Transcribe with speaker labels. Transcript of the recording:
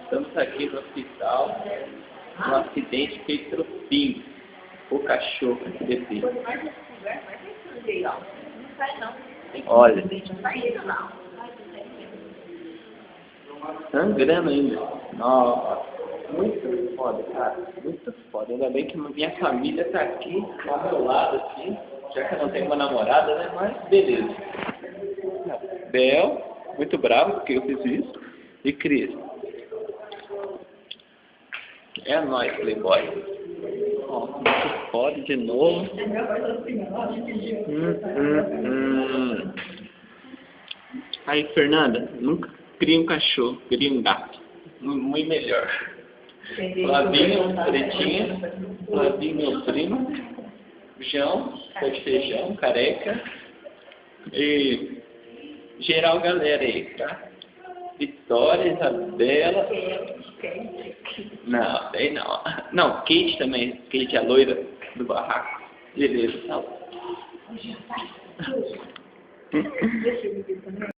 Speaker 1: Estamos aqui no hospital, um acidente feito pelo Pim, o cachorro que bebê. Olha, sangrando ainda. Nossa, muito foda, cara, muito foda. Ainda bem que minha família tá aqui ao meu lado, assim, já que eu não tenho uma namorada, né? Mas beleza. Bel, muito bravo porque eu fiz isso. E Cris. É nóis, Playboy. Ó, muito foda de novo. Aí, Fernanda, nunca cria um cachorro, cria um gato. Muito melhor. Flavinho, Pretinha, Flavinho, meu primo, João, pé de feijão, careca. E geral galera aí, tá? Vitória, Isabela. Não, daí não. Não, Kate também. Kate, a loira do barraco. Beleza, tá bom.